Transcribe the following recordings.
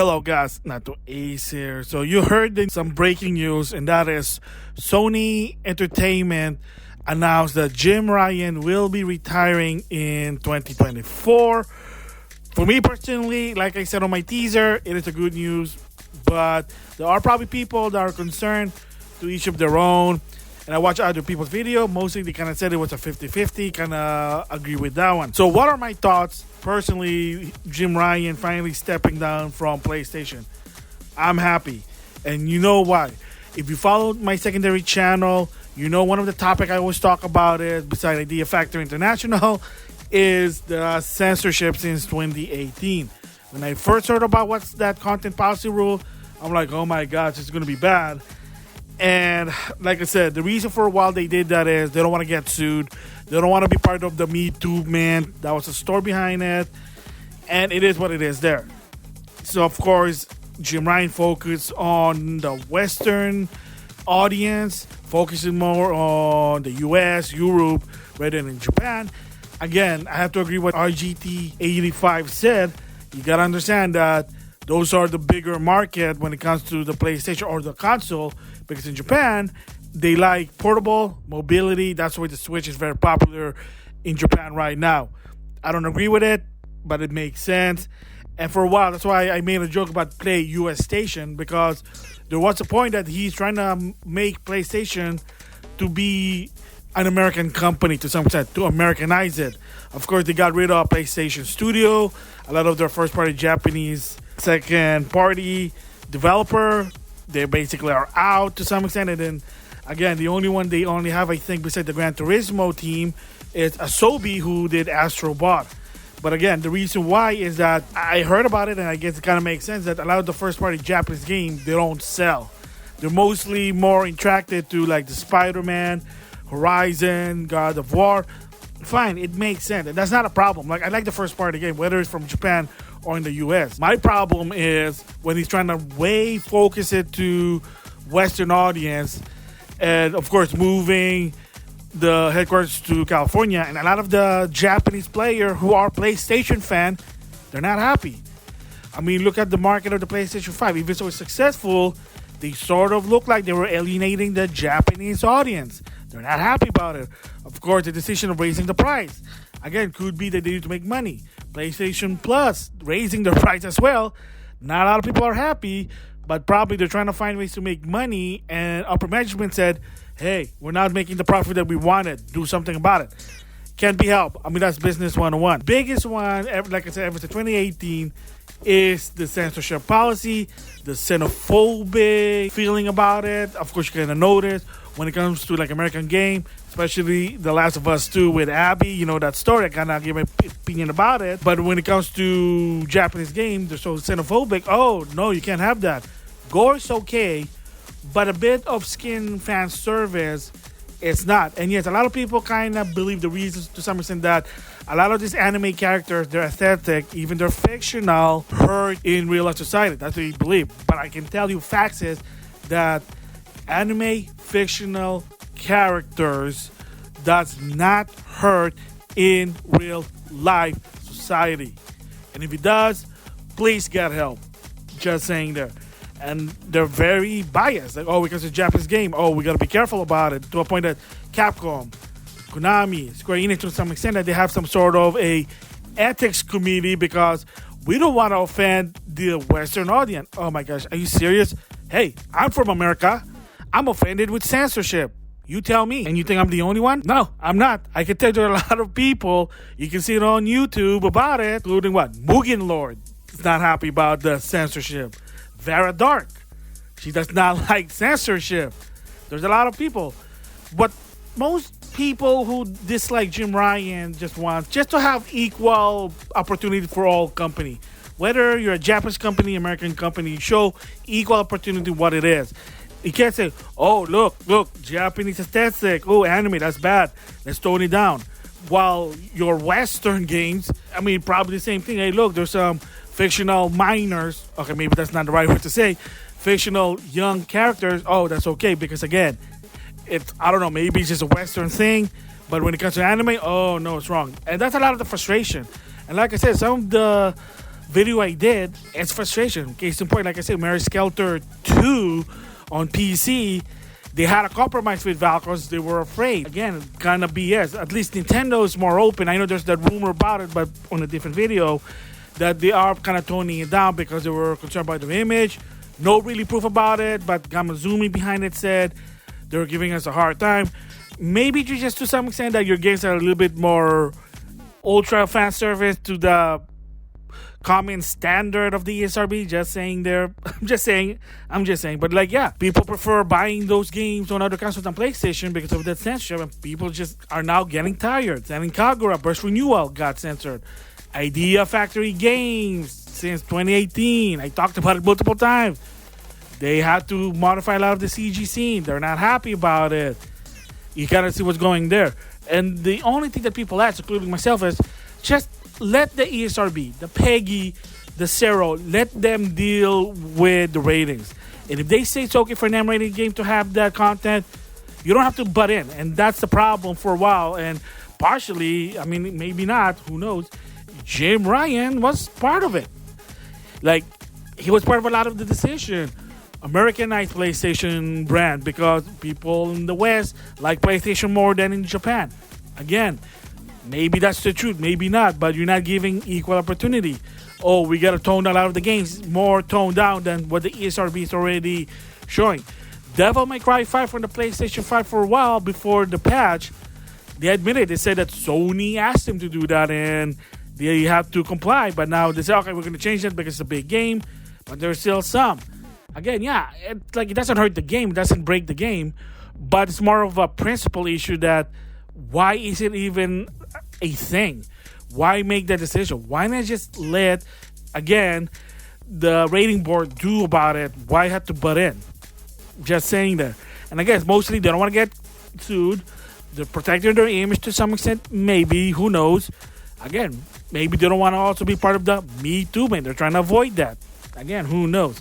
Hello guys, NautoAce here. So you heard some breaking news, and that is Sony Entertainment announced that Jim Ryan will be retiring in 2024. For me personally, like I said on my teaser, it is a good news, but there are probably people that are concerned, to each of their own. And I watch other people's video. Mostly they kind of said it was a 50-50. Kind of agree with that one. So what are my thoughts? Personally, Jim Ryan finally stepping down from PlayStation. I'm happy. And you know why. If you followed my secondary channel, you know one of the topics I always talk about is, besides Idea Factor International, is the censorship since 2018. When I first heard about what's that content policy rule, I'm like, oh my gosh, it's going to be bad. And like I said, the reason for a while they did that is they don't want to get sued. They don't want to be part of the Me Too man. That was the story behind it. And it is what it is there. So, of course, Jim Ryan focused on the Western audience, focusing more on the US, Europe, rather than in Japan. Again, I have to agree with RGT85 said. You got to understand that those are the bigger market when it comes to the PlayStation or the console. Because in Japan, they like portable mobility. That's why the Switch is very popular in Japan right now. I don't agree with it, but it makes sense. And for a while, that's why I made a joke about Play US Station, because there was a point that he's trying to make PlayStation to be an American company to some extent, to Americanize it. Of course, they got rid of PlayStation Studio. A lot of their first-party Japanese second-party developer, they basically are out to some extent. And then again, the only one they only have, I think, besides the Gran Turismo team is Asobi, who did Astro Bot. But again, the reason why is that I heard about it, and I guess it kind of makes sense that a lot of the first-party Japanese games, they don't sell. They're mostly more attracted to like the Spider-Man, Horizon, God of War. Fine, it makes sense, and that's not a problem. Like, I like the first-party game, whether it's from Japan or in the US. My problem is when he's trying to way focus it to Western audience, and of course moving the headquarters to California, and a lot of the Japanese players who are PlayStation fan, they're not happy. I mean, look at the market of the PlayStation 5. Even so successful, they sort of look like they were alienating the Japanese audience. They're not happy about it. Of course, the decision of raising the price, again, could be that they need to make money. PlayStation Plus raising their price as well. Not a lot of people are happy, but probably they're trying to find ways to make money. And upper management said, hey, we're not making the profit that we wanted. Do something about it. Can't be helped. I mean, that's business 101. Biggest one, like I said, ever since 2018, is the censorship policy, the xenophobic feeling about it. Of course, you're going to notice when it comes to like American game, especially The Last of Us 2 with Abby, you know that story. I kind of give my opinion about it. But when it comes to Japanese games, they're so xenophobic. Oh, no, you can't have that. Gore is okay, but a bit of skin fan service is not. And yes, a lot of people kind of believe the reasons to some extent that a lot of these anime characters, they're aesthetic, even they're fictional, hurt in real life society. That's what you believe. But I can tell you facts is that anime fictional characters does not hurt in real life society. And if it does, please get help. Just saying there. And they're very biased. Like, oh, because it's a Japanese game. Oh, we got to be careful about it. To a point that Capcom, Konami, Square Enix, to some extent, that they have some sort of a ethics committee because we don't want to offend the Western audience. Oh my gosh, are you serious? Hey, I'm from America. I'm offended with censorship. You tell me. And you think I'm the only one? No, I'm not. I can tell there are a lot of people. You can see it on YouTube about it, including what? Mugen Lord is not happy about the censorship. Vera Dark, she does not like censorship. There's a lot of people. But most people who dislike Jim Ryan just want just to have equal opportunity for all company. Whether you're a Japanese company, American company, show equal opportunity what it is. You can't say, oh, look, Japanese aesthetic. Oh, anime, that's bad. Let's tone it down. While your Western games, I mean, probably the same thing. Hey, look, there's some fictional minors. Okay, maybe that's not the right word to say. Fictional young characters. Oh, that's okay. Because again, I don't know, maybe it's just a Western thing. But when it comes to anime, oh, no, it's wrong. And that's a lot of the frustration. And like I said, some of the video I did, it's frustration. Case in point, like I said, Mary Skelter 2 on PC, they had a compromise with Valve because they were afraid. Again, kind of BS. At least Nintendo is more open. I know there's that rumor about it, but on a different video, that they are kind of toning it down because they were concerned about their image. No really proof about it, but Gamazumi behind it said they were giving us a hard time. Maybe just to some extent that your games are a little bit more ultra fan service to the common standard of the ESRB. Just saying there. I'm just saying. But like, yeah, people prefer buying those games on other consoles than PlayStation because of that censorship, and people just are now getting tired. Sending Kagura Burst Renewal got censored. Idea Factory Games since 2018. I talked about it multiple times. They had to modify a lot of the CG scene. They're not happy about it. You gotta see what's going there. And the only thing that people ask, including myself, is just let the ESRB, the PEGI, the Zero, let them deal with the ratings. And if they say it's okay for an M-rated game to have that content, you don't have to butt in. And that's the problem for a while. And partially, I mean, maybe not, who knows, Jim Ryan was part of it. Like, he was part of a lot of the decision. Americanized PlayStation brand because people in the West like PlayStation more than in Japan. Again, maybe that's the truth, maybe not, but you're not giving equal opportunity. Oh, we gotta tone down a lot of the games, more toned down than what the ESRB is already showing. Devil May Cry 5 from the PlayStation 5 for a while before the patch, they admitted, they said that Sony asked them to do that and they have to comply, but now they say, okay, we're gonna change that because it's a big game, but there's still some. Again, yeah, it doesn't hurt the game, it doesn't break the game, but it's more of a principle issue that why is it even a thing? Why make that decision? Why not just let, again, the rating board do about it? Why have to butt in? Just saying that. And I guess mostly they don't want to get sued. They're protecting their image to some extent, maybe, who knows? Again, maybe they don't want to also be part of the Me Too, man. They're trying to avoid that. Again, who knows?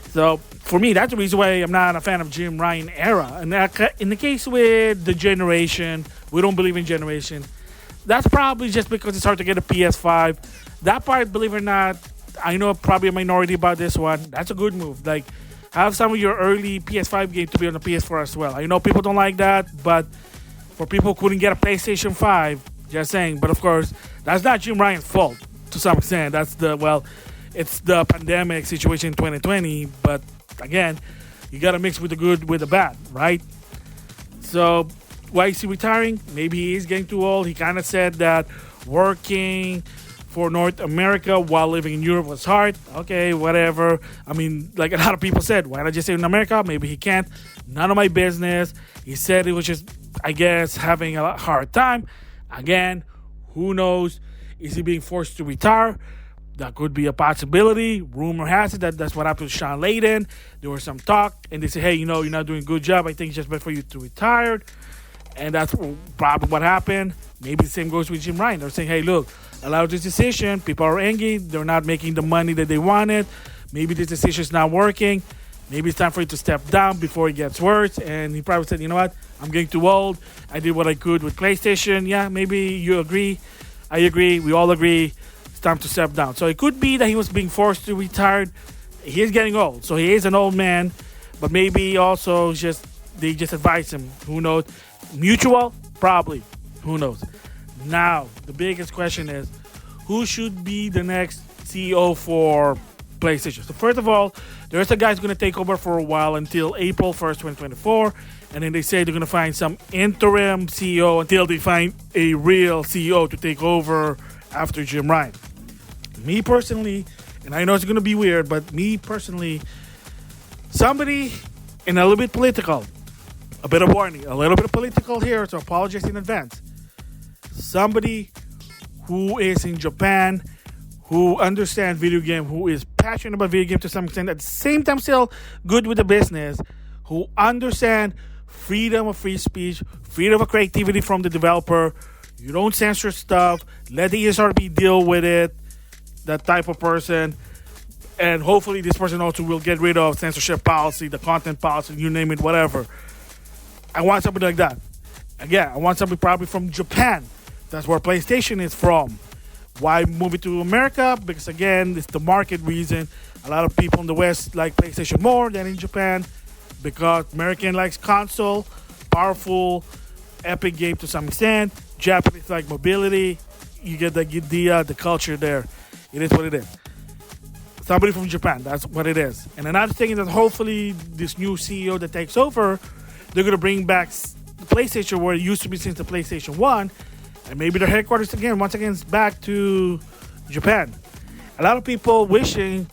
So, for me, that's the reason why I'm not a fan of Jim Ryan era. And in the case with the generation, we don't believe in generation. That's probably just because it's hard to get a PS5. That part, believe it or not, I know probably a minority about this one. That's a good move. Like, have some of your early PS5 games to be on the PS4 as well. I know people don't like that, but for people who couldn't get a PlayStation 5, just saying. But of course, that's not Jim Ryan's fault to some extent. That's it's the pandemic situation in 2020, but again, you gotta mix with the good with the bad, right? So, why is he retiring? Maybe he is getting too old. He kind of said that working for North America while living in Europe was hard. Okay, whatever. I mean, like a lot of people said, why not just stay in America? Maybe he can't. None of my business. He said it was just, I guess, having a hard time. Again, who knows? Is he being forced to retire? That could be a possibility. Rumor has it that that's what happened to Sean Layden. There was some talk, and they said, hey, you're not doing a good job. I think it's just better for you to retire. And that's probably what happened. Maybe the same goes with Jim Ryan. They're saying, hey, look, allow this decision. People are angry. They're not making the money that they wanted. Maybe this decision is not working. Maybe it's time for you to step down before it gets worse. And he probably said, you know what? I'm getting too old. I did what I could with PlayStation. Yeah, maybe you agree. I agree. We all agree. Time to step down. So it could be that he was being forced to retire. He is getting old, so he is an old man. But maybe also they just advise him. Who knows? Mutual, probably. Who knows? Now the biggest question is, who should be the next CEO for PlayStation? So first of all, there's a guy who's going to take over for a while until April 1st, 2024, and then they say they're going to find some interim CEO until they find a real CEO to take over after Jim Ryan. Me personally, and I know it's going to be weird, but me personally, somebody, and a little bit political, a bit of warning, a little bit of political here, so apologize in advance. Somebody who is in Japan, who understands video game, who is passionate about video game to some extent, at the same time still good with the business, who understand freedom of free speech, freedom of creativity from the developer. You don't censor stuff. Let the ESRB deal with it. That type of person. And hopefully this person also will get rid of censorship policy, the content policy, you name it, whatever. I want somebody like that. Again, I want somebody probably from Japan. That's where PlayStation is from. Why move it to America? Because again, it's the market reason. A lot of people in the West like PlayStation more than in Japan because American likes console, powerful, epic game to some extent. Japanese like mobility. You get the idea, the culture there. It is what it is. Somebody from Japan, that's what it is. And another thing is that hopefully this new CEO that takes over, they're going to bring back the PlayStation where it used to be since the PlayStation 1. And maybe their headquarters once again, is back to Japan. A lot of people wishing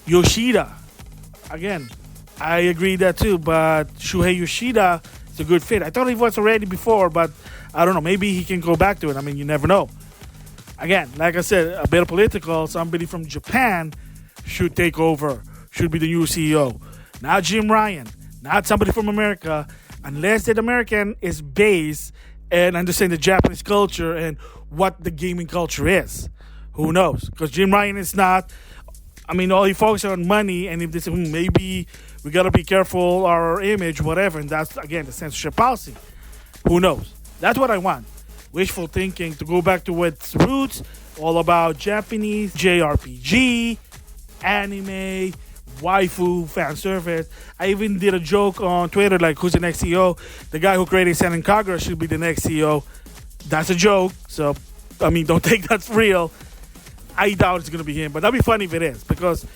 Yoshida. Again, I agree that too, but Shuhei Yoshida is a good fit. I thought he was already before, but I don't know. Maybe he can go back to it. I mean, you never know. Again, like I said, a bit political. Somebody from Japan should take over, should be the new CEO. Not Jim Ryan, not somebody from America, unless that American is based and understand the Japanese culture and what the gaming culture is. Who knows? Because Jim Ryan is not, I mean, all he focuses on money, and if they say, maybe we got to be careful, our image, whatever, and that's, again, the censorship policy. Who knows? That's what I want. Wishful thinking, to go back to its roots, all about Japanese, JRPG, anime, waifu, fan service. I even did a joke on Twitter, like, who's the next CEO? The guy who created Senran Kagura should be the next CEO. That's a joke, so, I mean, don't take that for real. I doubt it's going to be him, but that'd be funny if it is, because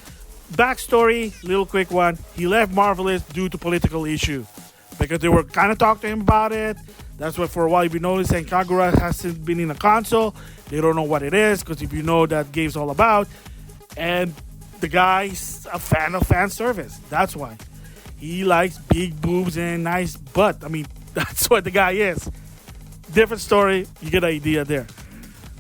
backstory, little quick one, he left Marvelous due to political issue, because they were kind of talking to him about it. That's why for a while you've been noticing Kagura hasn't been in a console. They don't know what it is, because if you know that game's all about, and the guy's a fan of fan service. That's why. He likes big boobs and nice butt. I mean, that's what the guy is. Different story. You get an idea there.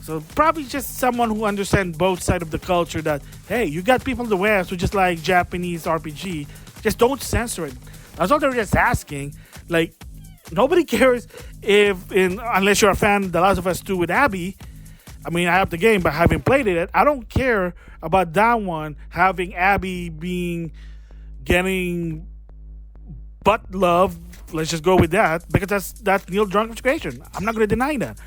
So probably just someone who understands both sides of the culture that, hey, you got people in the West who just like Japanese RPG. Just don't censor it. That's all they're just asking. Like, nobody cares unless you're a fan of The Last of Us 2 with Abby. I mean, I have the game, but I haven't played it. I don't care about that one having Abby getting butt love. Let's just go with that, because that's Neil Druckmann's creation. I'm not going to deny that.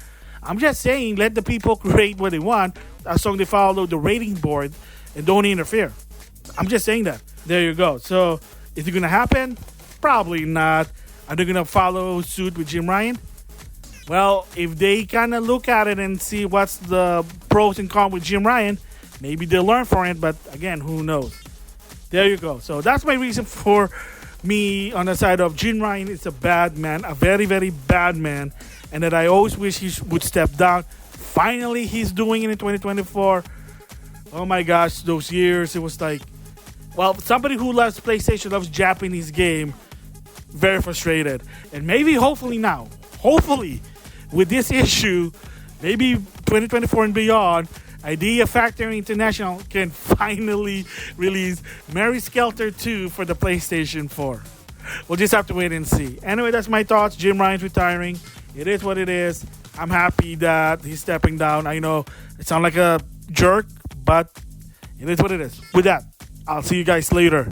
I'm just saying, let the people create what they want as long as they follow the rating board and don't interfere. I'm just saying that. There you go. So, is it going to happen? Probably not. Are they going to follow suit with Jim Ryan? Well, if they kind of look at it and see what's the pros and cons with Jim Ryan, maybe they'll learn from it. But again, who knows? There you go. So that's my reason for me on the side of Jim Ryan is a bad man, a very, very bad man, and that I always wish he would step down. Finally, he's doing it in 2024. Oh my gosh, those years, it was like, well, somebody who loves PlayStation, loves Japanese game, very frustrated. And maybe, hopefully now, with this issue, maybe 2024 and beyond, Idea Factory International can finally release Mary Skelter 2 for the PlayStation 4. We'll just have to wait and see. Anyway, that's my thoughts. Jim Ryan's retiring. It is what it is. I'm happy that he's stepping down. I know it sounds like a jerk, but it is what it is. With that, I'll see you guys later.